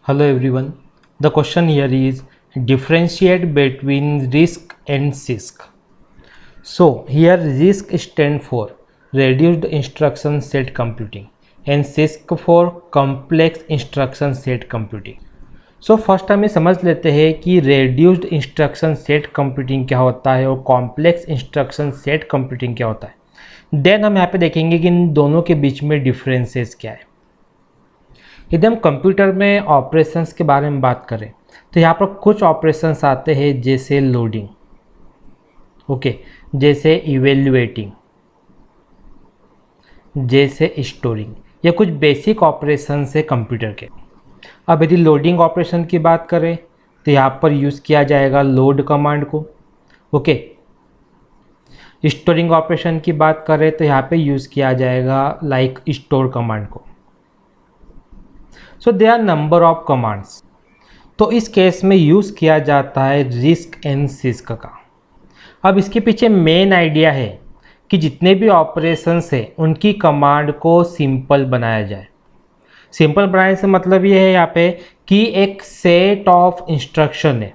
Hello everyone. The question here is differentiate between RISC and CISC. So here RISC stand for Reduced Instruction Set Computing and CISC for Complex Instruction Set Computing. So first हमें समझ लेते हैं कि reduced instruction set computing क्या होता है और complex instruction set computing क्या होता है। देन हम यहाँ पे देखेंगे कि इन दोनों के बीच में डिफरेंसेस क्या है। यदि हम कंप्यूटर में ऑपरेशंस के बारे में बात करें तो यहाँ पर कुछ ऑपरेशंस आते हैं जैसे लोडिंग, ओके, जैसे इवेल्युएटिंग, जैसे स्टोरिंग। ये कुछ बेसिक ऑपरेशंस है कंप्यूटर के। अब यदि लोडिंग ऑपरेशन की बात करें तो यहाँ पर यूज़ किया जाएगा लोड कमांड को, ओके। स्टोरिंग ऑपरेशन की बात करें तो यहाँ पे यूज़ किया जाएगा लाइक स्टोर कमांड को। So they are number of commands. तो इस केस में यूज़ किया जाता है रिस्क एंड सिस्क का। अब इसके पीछे मेन आइडिया है कि जितने भी ऑपरेशंस हैं उनकी कमांड को सिंपल बनाया जाए। सिंपल बनाने से मतलब ये है यहाँ पे कि एक सेट ऑफ इंस्ट्रक्शन है,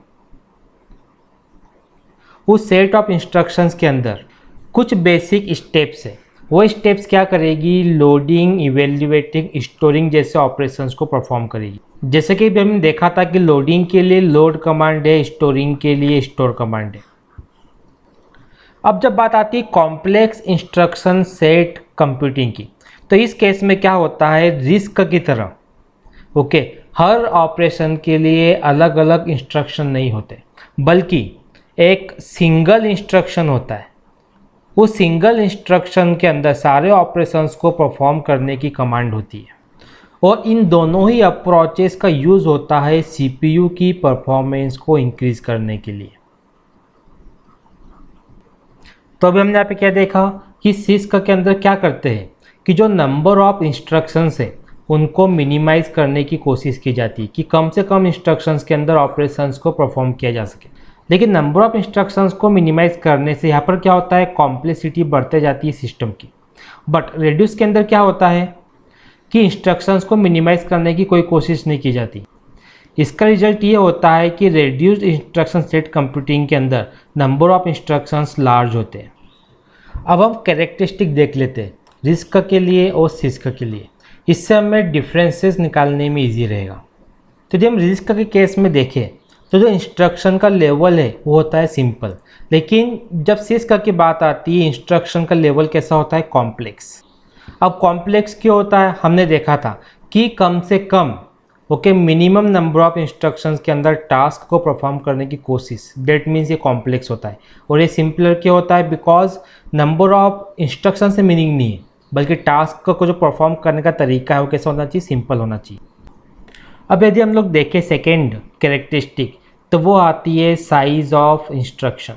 उस सेट ऑफ इंस्ट्रक्शंस के अंदर कुछ बेसिक स्टेप्स है। वो स्टेप्स क्या करेगी? लोडिंग, इवेल्युएटिंग, स्टोरिंग जैसे ऑपरेशंस को परफॉर्म करेगी। जैसे कि अभी हमने देखा था कि लोडिंग के लिए लोड कमांड है, स्टोरिंग के लिए स्टोर कमांड है। अब जब बात आती है कॉम्प्लेक्स इंस्ट्रक्शन सेट कंप्यूटिंग की, तो इस केस में क्या होता है, रिस्क की तरह, ओके, हर ऑपरेशन के लिए अलग अलग इंस्ट्रक्शन नहीं होते, बल्कि एक सिंगल इंस्ट्रक्शन होता है। उस सिंगल इंस्ट्रक्शन के अंदर सारे ऑपरेशंस को परफॉर्म करने की कमांड होती है। और इन दोनों ही अप्रोचेस का यूज़ होता है सीपीयू की परफॉर्मेंस को इंक्रीज करने के लिए। तो अभी हमने यहाँ पे क्या देखा कि सिस्क के अंदर क्या करते हैं कि जो नंबर ऑफ इंस्ट्रक्शंस है उनको मिनिमाइज करने की कोशिश की जाती है कि कम से कम इंस्ट्रक्शंस के अंदर ऑपरेशंस को परफॉर्म किया जा सके। लेकिन नंबर ऑफ इंस्ट्रक्शंस को मिनिमाइज करने से यहाँ पर क्या होता है, कॉम्प्लेक्सिटी बढ़ते जाती है सिस्टम की। बट रेड्यूस के अंदर क्या होता है कि इंस्ट्रक्शंस को मिनिमाइज करने की कोई कोशिश नहीं की जाती। इसका रिजल्ट ये होता है कि रेड्यूस्ड इंस्ट्रक्शन सेट कंप्यूटिंग के अंदर नंबर ऑफ इंस्ट्रक्शंस लार्ज होते हैं। अब हम कैरेक्टरिस्टिक देख लेते हैं रिस्क के लिए और सिस्क के लिए, इससे हमें डिफरेंसेस निकालने में इजी रहेगा। तो जब हम रिस्क के केस में देखें तो जो इंस्ट्रक्शन का लेवल है वो होता है सिंपल, लेकिन जब सिस्क की बात आती है इंस्ट्रक्शन का लेवल कैसा होता है, कॉम्प्लेक्स। अब कॉम्प्लेक्स क्यों होता है, हमने देखा था कि कम से कम, okay, minimum number of instructions के अंदर टास्क को परफॉर्म करने की कोशिश, डेट मीन्स ये कॉम्प्लेक्स होता है। और ये सिंपलर क्यों होता है, बिकॉज नंबर ऑफ इंस्ट्रक्शन से मीनिंग नहीं है, बल्कि टास्क को जो परफॉर्म करने का तरीका है वो कैसा होना चाहिए, सिंपल होना चाहिए। अब यदि हम लोग देखें सेकेंड कैरेक्टरिस्टिक, तो वो आती है साइज ऑफ इंस्ट्रक्शन।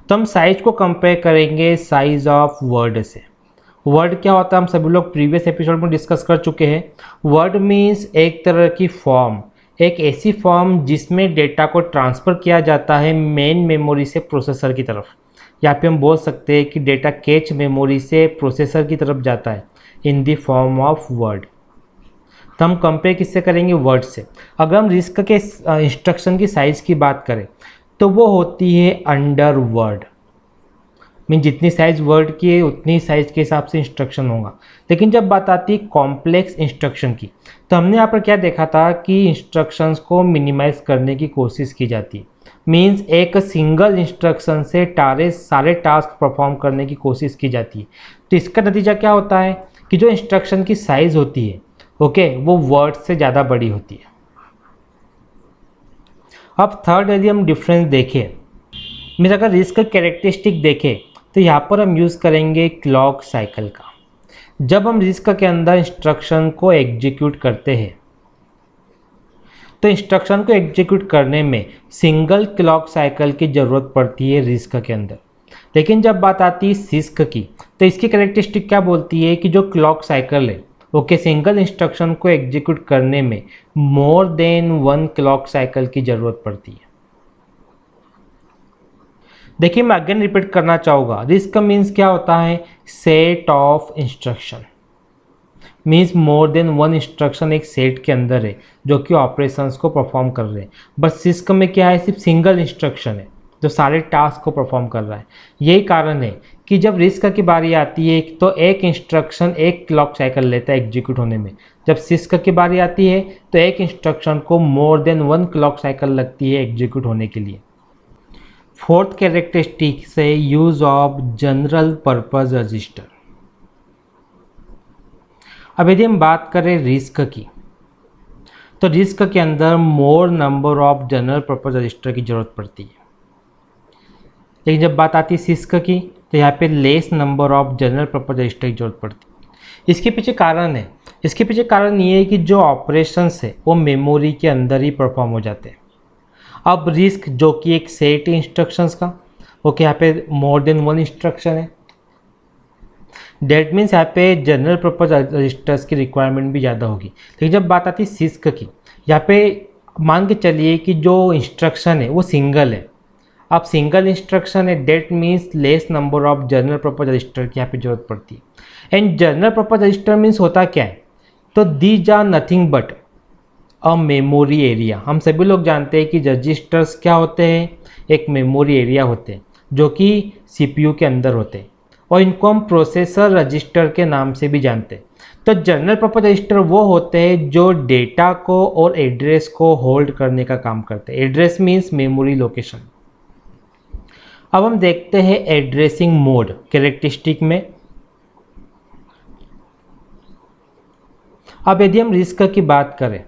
तो हम साइज को कंपेयर करेंगे साइज ऑफ वर्ड से। वर्ड क्या होता है, हम सभी लोग प्रीवियस एपिसोड में डिस्कस कर चुके हैं। वर्ड मीन्स एक तरह की फॉर्म, एक ऐसी फॉर्म जिसमें डेटा को ट्रांसफ़र किया जाता है मेन मेमोरी से प्रोसेसर की तरफ। यहाँ पे हम बोल सकते हैं कि डेटा कैच मेमोरी से प्रोसेसर की तरफ जाता है in the form of word. तो हम कंपेयर किससे करेंगे, वर्ड से। अगर हम रिस्क के इंस्ट्रक्शन की साइज़ की बात करें तो वो होती है अंडर वर्ड, मीन जितनी साइज़ वर्ड की है उतनी साइज़ के हिसाब से इंस्ट्रक्शन होगा। लेकिन जब बात आती है कॉम्प्लेक्स इंस्ट्रक्शन की, तो हमने यहाँ पर क्या देखा था कि इंस्ट्रक्शंस को मिनिमाइज करने की कोशिश की जाती है। मीन्स एक सिंगल इंस्ट्रक्शन से सारे टास्क परफॉर्म करने की कोशिश की जाती है। तो इसका नतीजा क्या होता है कि जो इंस्ट्रक्शन की साइज़ होती है, ओके, वो वर्ड से ज़्यादा बड़ी होती है। अब थर्ड यदि हम डिफरेंस देखें, मीन्स अगर रिस्क कैरेक्टरिस्टिक देखें तो यहाँ पर हम यूज़ करेंगे क्लॉक साइकिल का। जब हम रिस्क के अंदर इंस्ट्रक्शन को एग्जीक्यूट करते हैं तो इंस्ट्रक्शन को एग्जीक्यूट करने में सिंगल क्लॉक साइकिल की ज़रूरत पड़ती है रिस्क के अंदर। लेकिन जब बात आती है सिस्क की, तो इसकी कैरेक्टरिस्टिक क्या बोलती है कि जो क्लॉक साइकिल है, ओके, सिंगल इंस्ट्रक्शन को एग्जीक्यूट करने में more than one clock cycle की ज़रूरत पड़ती है। देखिए मैं अगेन रिपीट करना चाहूँगा, रिस्क मीन्स क्या होता है, set of instruction. Means more than one instruction एक सेट के अंदर है जो कि ऑपरेशंस को परफॉर्म कर रहे हैं। बट सिस्क में क्या है, सिर्फ सिंगल इंस्ट्रक्शन है जो सारे टास्क को परफॉर्म कर रहा है। यही कारण है कि जब रिस्क की बारी आती है तो एक इंस्ट्रक्शन एक क्लॉक साइकिल लेता है एग्जीक्यूट होने में। जब सिस्क की बारी आती है तो एक इंस्ट्रक्शन को more than one clock cycle लगती है एग्जीक्यूट होने के लिए। फोर्थ कैरेक्टरिस्टिक से use of general purpose register. अब यदि हम बात करें रिस्क की, तो रिस्क के अंदर मोर number of general purpose register की ज़रूरत पड़ती है। लेकिन जब बात आती है सिस्क की तो यहाँ पे less number of general purpose register की जरूरत पड़ती है। इसके पीछे कारण है, इसके पीछे कारण ये है कि जो ऑपरेशंस है वो मेमोरी के अंदर ही परफॉर्म हो जाते हैं। अब रिस्क जो कि एक सेट इंस्ट्रक्शंस का, ओके, यहाँ पे मोर देन वन इंस्ट्रक्शन है, डेट मीन्स यहाँ पे जनरल पर्पस रजिस्टर्स की रिक्वायरमेंट भी ज़्यादा होगी। लेकिन जब बात आती है सिस्क की, यहाँ पे मान के चलिए कि जो इंस्ट्रक्शन है वो सिंगल है। अब सिंगल इंस्ट्रक्शन है, that means less number of general purpose register की यहाँ पे जरूरत पड़ती है। And general purpose register means होता क्या है, तो these are nothing but a memory area. हम सभी लोग जानते हैं कि रजिस्टर्स क्या होते हैं, एक मेमोरी एरिया होते हैं जो कि सीपीयू के अंदर होते हैं और इनको हम प्रोसेसर रजिस्टर के नाम से भी जानते हैं। तो जनरल पर्पस रजिस्टर वो होते हैं जो डेटा को और एड्रेस को होल्ड करने का काम करते हैं। Address means memory location. अब हम देखते हैं एड्रेसिंग मोड कैरेक्टरिस्टिक में। अब यदि हम रिस्क की बात करें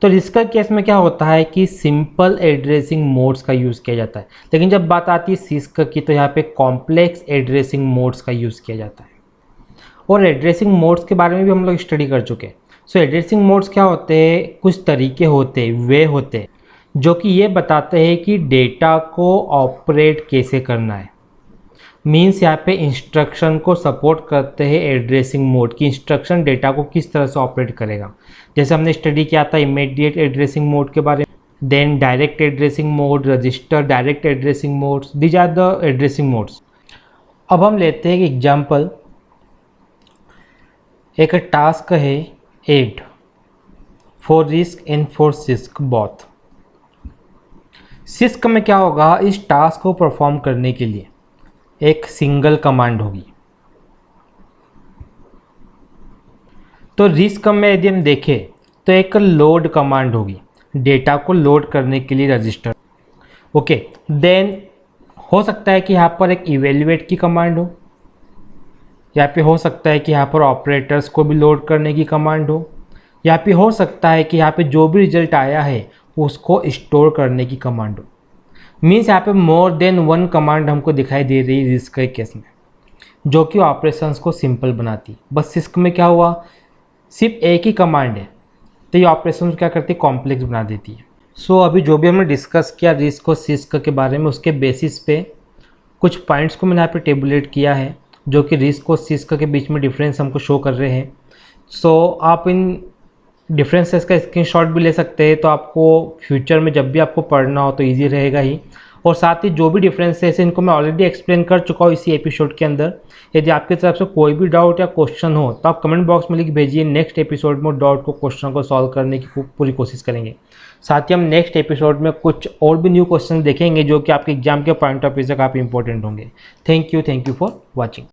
तो रिस्क केस में क्या होता है कि सिंपल एड्रेसिंग मोड्स का यूज़ किया जाता है। लेकिन जब बात आती है सिस्क की तो यहाँ पे कॉम्प्लेक्स एड्रेसिंग मोड्स का यूज़ किया जाता है। और एड्रेसिंग मोड्स के बारे में भी हम लोग स्टडी कर चुके हैं। सो एड्रेसिंग मोड्स क्या होते हैं, कुछ तरीके होते हैं, वे होते हैं जो कि ये बताते हैं कि डेटा को ऑपरेट कैसे करना है। मीन्स यहाँ पे इंस्ट्रक्शन को सपोर्ट करते हैं एड्रेसिंग मोड की, इंस्ट्रक्शन डेटा को किस तरह से ऑपरेट करेगा। जैसे हमने स्टडी किया था इमीडिएट एड्रेसिंग मोड के बारे में, then direct addressing mode, register direct addressing modes, these are the addressing modes. अब हम लेते हैं एग्जाम्पल, एक टास्क है add for RISC and for CISC both. CISC में क्या होगा, इस टास्क को परफॉर्म करने के लिए एक सिंगल कमांड होगी। तो रिस्क में यदि हम देखें तो एक लोड कमांड होगी डेटा को लोड करने के लिए रजिस्टर, ओके। देन हो सकता है कि यहाँ पर एक इवेल्युएट की कमांड हो, यहाँ पे हो सकता है कि यहाँ पर ऑपरेटर्स को भी लोड करने की कमांड हो, यहाँ पे हो सकता है कि यहाँ पे जो भी रिजल्ट आया है उसको स्टोर करने की कमांड हो। मीन्स यहाँ पे मोर देन वन कमांड हमको दिखाई दे रही है रिस्क के केस में, जो कि ऑपरेशंस को सिंपल बनाती। बस सिस्क में क्या हुआ, सिर्फ एक ही कमांड है तो ये ऑपरेशंस क्या करती है, कॉम्प्लेक्स बना देती है। सो अभी जो भी हमने डिस्कस किया रिस्क और सिस्क के बारे में, उसके बेसिस पे कुछ पॉइंट्स को मैंने यहाँ पे टेबुलेट किया है जो कि रिस्क और सिस्क के बीच में डिफरेंस हमको शो कर रहे हैं। सो आप इन डिफरेंसेस का स्क्रीनशॉट भी ले सकते हैं, तो आपको फ्यूचर में जब भी आपको पढ़ना हो तो इजी रहेगा ही। और साथ ही जो भी डिफरेंसेस हैं इनको मैं ऑलरेडी एक्सप्लेन कर चुका हूँ इसी एपिसोड के अंदर। यदि आपकी तरफ से कोई भी डाउट या क्वेश्चन हो तो आप कमेंट बॉक्स में लिख भेजिए, नेक्स्ट एपिसोड में डाउट को क्वेश्चन को सॉल्व करने की पूरी कोशिश करेंगे। साथ ही हम नेक्स्ट एपिसोड में कुछ और भी न्यू क्वेश्चन देखेंगे जो कि आपके एग्जाम के पॉइंट ऑफ व्यू से काफ़ी इंपॉर्टेंट होंगे। Thank you for watching.